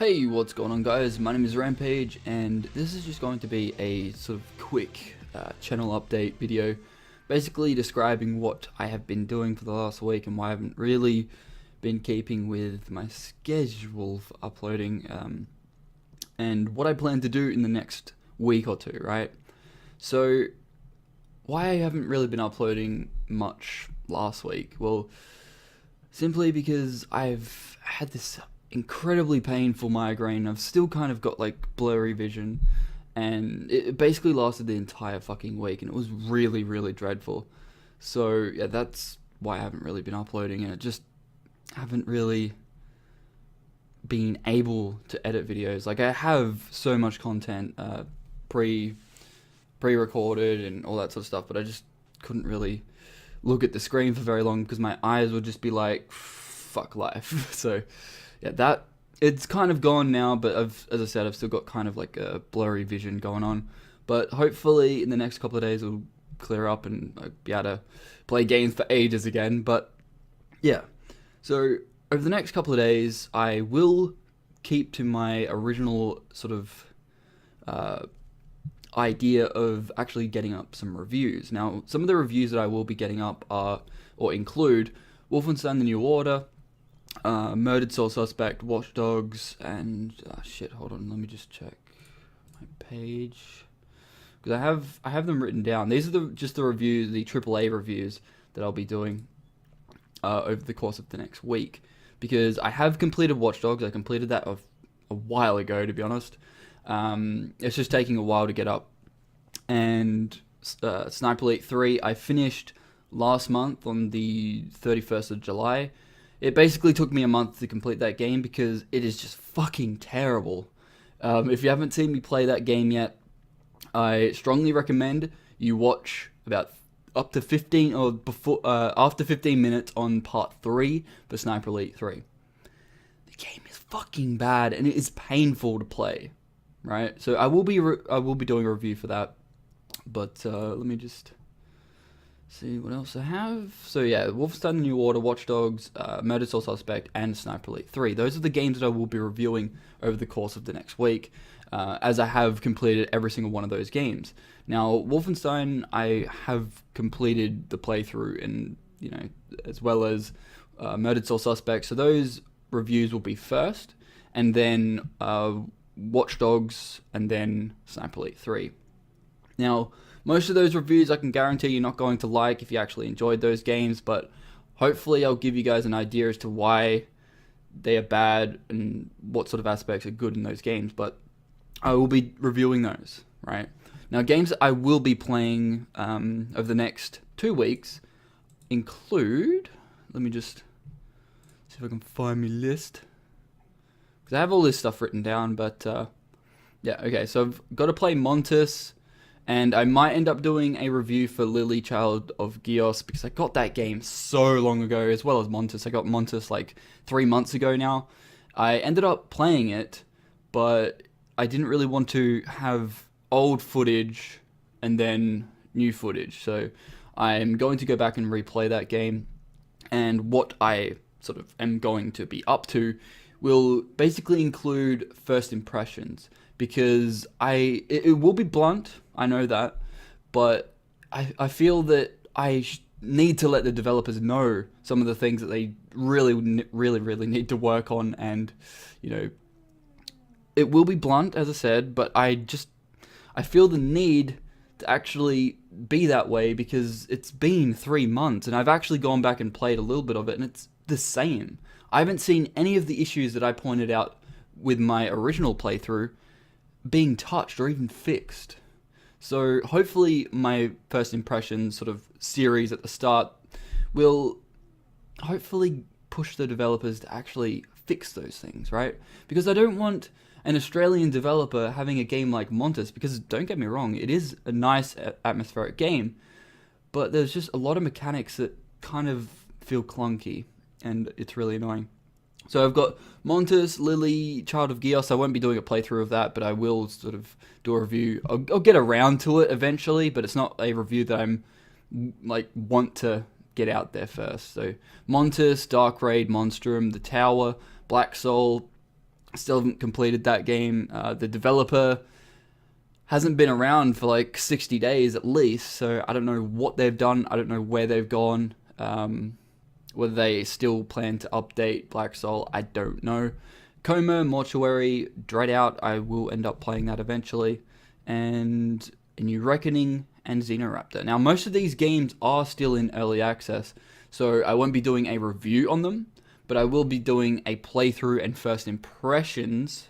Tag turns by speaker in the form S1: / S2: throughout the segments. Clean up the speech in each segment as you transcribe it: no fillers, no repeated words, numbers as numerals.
S1: Hey, what's going on guys? My name is Rampage and this is just going to be a sort of quick channel update video basically describing what I have been doing for the last week and why I haven't really been keeping with my schedule for uploading and what I plan to do in the next week or two, right? So why I haven't really been uploading much last week? Well, simply because I've had this incredibly painful migraine. I've still kind of got like blurry vision, and it basically lasted the entire fucking week, and it was really, really dreadful. So yeah, that's why I haven't really been uploading, and I just haven't really been able to edit videos. Like, I have so much content pre-recorded and all that sort of stuff, but I just couldn't really look at the screen for very long because my eyes would just be like, fuck life. So yeah, that it's kind of gone now, but as I said, I've still got kind of like a blurry vision going on. But hopefully in the next couple of days it'll clear up and I'll be able to play games for ages again. But yeah, so over the next couple of days I will keep to my original sort of idea of actually getting up some reviews. Now, some of the reviews that I will be getting up are, or include, Wolfenstein: The New Order, Murdered Soul Suspect, Watch Dogs, and shit, hold on, let me just check my page, because I have them written down. These are just the reviews, the AAA reviews that I'll be doing over the course of the next week, because I have completed Watch Dogs. I completed that a while ago, to be honest. It's just taking a while to get up. And Sniper Elite 3 I finished last month on the 31st of July. It basically took me a month to complete that game because it is just fucking terrible. If you haven't seen me play that game yet, I strongly recommend you watch about up to 15 or before after 15 minutes on part 3 for Sniper Elite 3. The game is fucking bad and it is painful to play, right? So I will be doing a review for that, but let me just see what else I have. So yeah, Wolfenstein: The New Order, Watch Dogs, Murdered Soul Suspect, and Sniper Elite 3. Those are the games that I will be reviewing over the course of the next week, as I have completed every single one of those games. Now, Wolfenstein, I have completed the playthrough, and as well as Murdered Soul Suspect. So those reviews will be first, and then Watch Dogs, and then Sniper Elite 3. Now, most of those reviews I can guarantee you're not going to like if you actually enjoyed those games, but hopefully I'll give you guys an idea as to why they are bad and what sort of aspects are good in those games. But I will be reviewing those, right? Now, games that I will be playing over the next 2 weeks include, let me just see if I can find my list, because I have all this stuff written down, but yeah, okay, so I've got to play Montes. And I might end up doing a review for Lily, Child of Geos, because I got that game so long ago, as well as Montes. I got Montes like 3 months ago now. I ended up playing it, but I didn't really want to have old footage and then new footage. So I'm going to go back and replay that game. And what I sort of am going to be up to will basically include first impressions, because it will be blunt, I know that, but I feel that I need to let the developers know some of the things that they really need to work on, and it will be blunt, as I said, but I feel the need to actually be that way, because it's been 3 months and I've actually gone back and played a little bit of it, and it's the same. I haven't seen any of the issues that I pointed out with my original playthrough being touched or even fixed. So hopefully my first impressions sort of series at the start will hopefully push the developers to actually fix those things, right? Because I don't want an Australian developer having a game like Montes, because don't get me wrong, it is a nice atmospheric game, but there's just a lot of mechanics that kind of feel clunky, and it's really annoying. So I've got Montes, Lily, Child of Geos. I won't be doing a playthrough of that, but I will sort of do a review. I'll get around to it eventually, but it's not a review that I'm want to get out there first. So Montes, Dark Raid, Monstrum, The Tower, Black Soul, Still haven't completed that game. The developer hasn't been around for like 60 days at least, so I don't know what they've done. I don't know where they've gone. Whether they still plan to update Black Soul, I don't know. Coma, Mortuary, Dreadout, I will end up playing that eventually. And A New Reckoning and Xenoraptor. Now, most of these games are still in early access, so I won't be doing a review on them, but I will be doing a playthrough and first impressions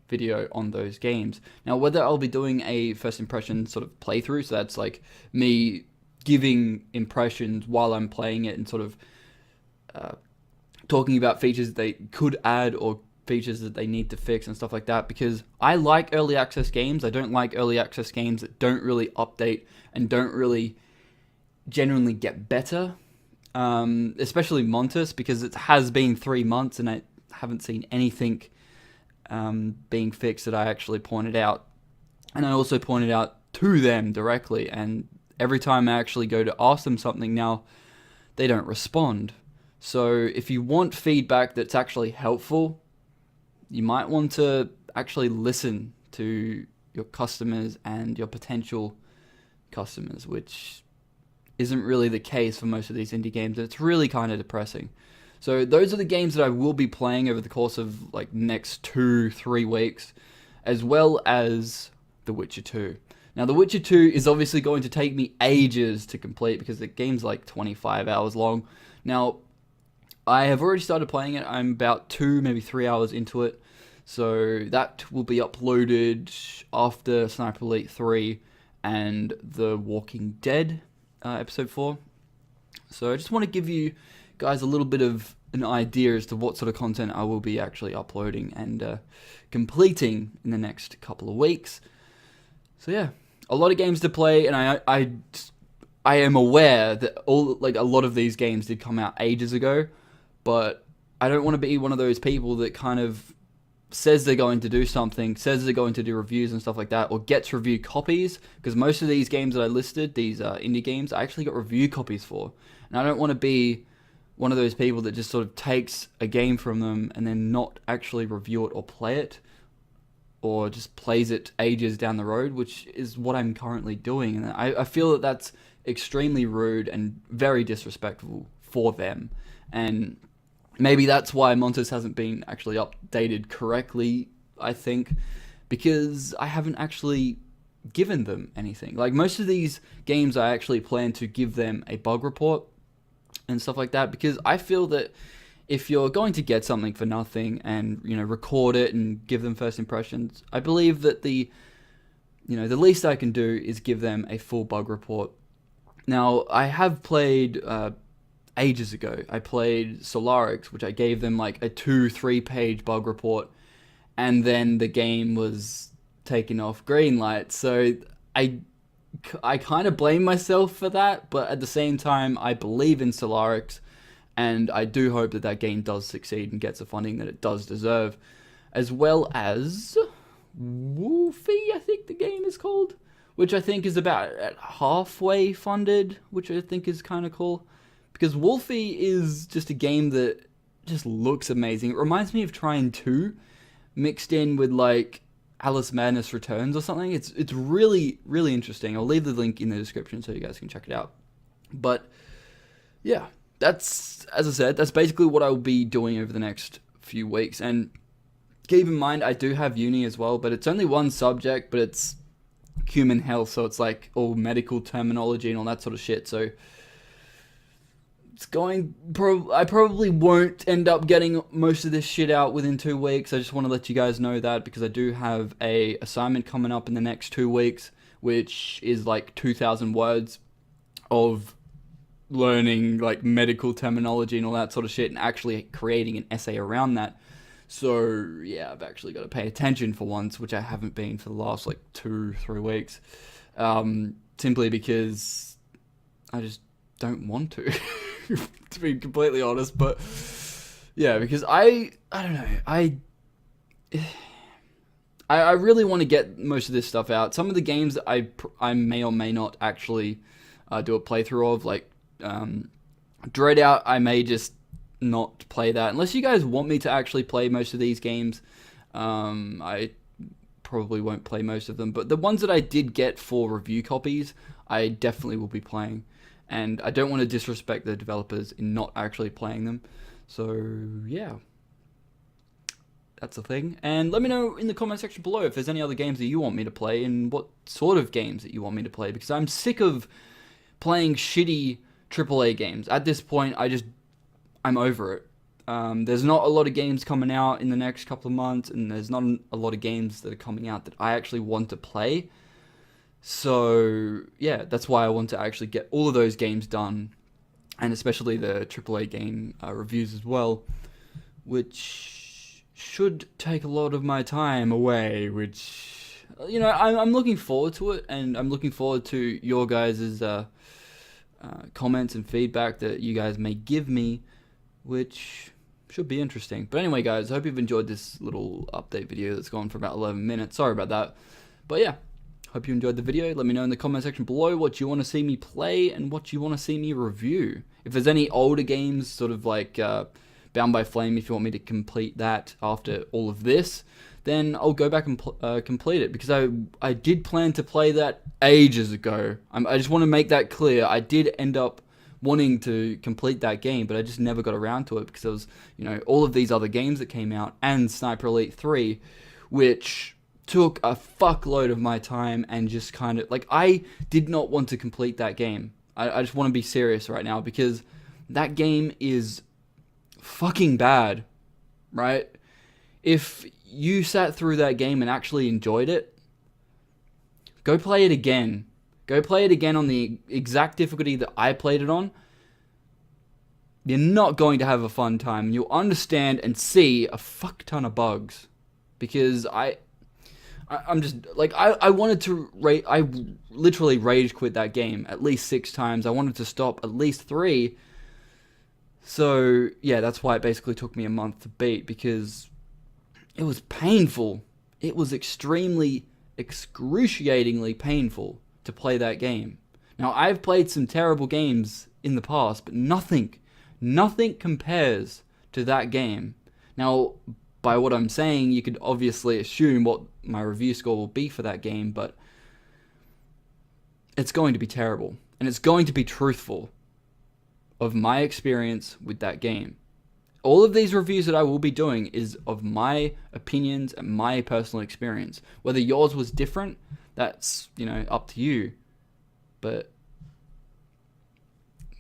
S1: video on those games. Now, whether I'll be doing a first impression sort of playthrough, so that's like me giving impressions while I'm playing it and sort of talking about features that they could add or features that they need to fix and stuff like that, because I like early access games. I don't like early access games that don't really update and don't really genuinely get better, especially Montes, because it has been 3 months and I haven't seen anything being fixed that I actually pointed out. And I also pointed out to them directly, and every time I actually go to ask them something now, they don't respond. So if you want feedback that's actually helpful, you might want to actually listen to your customers and your potential customers, which isn't really the case for most of these indie games, and it's really kind of depressing. So those are the games that I will be playing over the course of like next 2-3 weeks, as well as The Witcher 2. Now, The Witcher 2 is obviously going to take me ages to complete because the game's like 25 hours long. Now, I have already started playing it. I'm about 2, maybe 3 hours into it. So that will be uploaded after Sniper Elite 3 and The Walking Dead episode 4. So I just want to give you guys a little bit of an idea as to what sort of content I will be actually uploading and completing in the next couple of weeks. So yeah, a lot of games to play, and I am aware that a lot of these games did come out ages ago, but I don't want to be one of those people that kind of says they're going to do something, says they're going to do reviews and stuff like that, or gets review copies, because most of these games that I listed, these indie games, I actually got review copies for. And I don't want to be one of those people that just sort of takes a game from them and then not actually review it or play it, or just plays it ages down the road, which is what I'm currently doing. And I feel that that's extremely rude and very disrespectful for them. And maybe that's why Montes hasn't been actually updated correctly, I think, because I haven't actually given them anything. Like, most of these games, I actually plan to give them a bug report and stuff like that, because I feel that if you're going to get something for nothing and, record it and give them first impressions, I believe that the least I can do is give them a full bug report. Now, I have played ages ago, I played Solarix, which I gave them like a 2-3 page bug report, and then the game was taken off greenlight. So I kind of blame myself for that, but at the same time, I believe in Solarix, and I do hope that that game does succeed and gets the funding that it does deserve, as well as Wolfie, I think the game is called, which I think is about halfway funded, which I think is kind of cool. Because Wolfie is just a game that just looks amazing. It reminds me of Trine 2 mixed in with like Alice Madness Returns or something. It's really, really interesting. I'll leave the link in the description so you guys can check it out. But yeah, that's, as I said, that's basically what I'll be doing over the next few weeks. And keep in mind, I do have uni as well, but it's only one subject, but it's human health, so it's like all medical terminology and all that sort of shit. So I probably won't end up getting most of this shit out within 2 weeks. I just want to let you guys know that, because I do have a assignment coming up in the next 2 weeks, which is like 2,000 words of learning like medical terminology and all that sort of shit, and actually creating an essay around that. So yeah, I've actually got to pay attention for once, which I haven't been for the last like 2-3 weeks, simply because I just don't want to. To be completely honest. But yeah, because I don't know, I really want to get most of this stuff out. Some of the games that I may or may not actually do a playthrough of, like Dreadout, I may just not play that unless you guys want me to actually play most of these games. I probably won't play most of them, but the ones that I did get for review copies, I definitely will be playing. And I don't want to disrespect the developers in not actually playing them. So, yeah. That's the thing. And let me know in the comment section below if there's any other games that you want me to play and what sort of games that you want me to play, because I'm sick of playing shitty AAA games. At this point, I'm over it. There's not a lot of games coming out in the next couple of months, and there's not a lot of games that are coming out that I actually want to play. So, yeah, that's why I want to actually get all of those games done, and especially the AAA game reviews as well, which should take a lot of my time away, which, you know, I'm looking forward to it, and I'm looking forward to your guys' comments and feedback that you guys may give me, which should be interesting. But anyway, guys, I hope you've enjoyed this little update video that's gone for about 11 minutes. Sorry about that. But yeah, hope you enjoyed the video. Let me know in the comment section below what you want to see me play and what you want to see me review. If there's any older games, sort of like Bound by Flame, if you want me to complete that after all of this, then I'll go back and complete it, because I did plan to play that ages ago. I just want to make that clear. I did end up wanting to complete that game, but I just never got around to it because there was, you know, all of these other games that came out and Sniper Elite 3, which took a fuckload of my time and just kind of, like, I did not want to complete that game. I just want to be serious right now, because that game is fucking bad, right? If you sat through that game and actually enjoyed it, go play it again. Go play it again on the exact difficulty that I played it on. You're not going to have a fun time. You'll understand and see a fuck ton of bugs. Because I'm just, like, I wanted to, I literally rage quit that game at least 6 times. I wanted to stop at least 3. So, yeah, that's why it basically took me a month to beat, because it was painful. It was excruciatingly painful to play that game. Now, I've played some terrible games in the past, but nothing compares to that game. Now, by what I'm saying, you could obviously assume what my review score will be for that game, but it's going to be terrible, and it's going to be truthful of my experience with that game. All of these reviews that I will be doing is of my opinions and my personal experience. Whether yours was different, that's, you know, up to you. But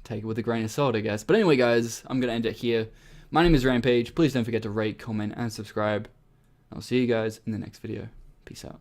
S1: take it with a grain of salt, I guess. But anyway, guys, I'm going to end it here. My name is Rampage. Please don't forget to rate, comment, and subscribe. I'll see you guys in the next video. Peace out.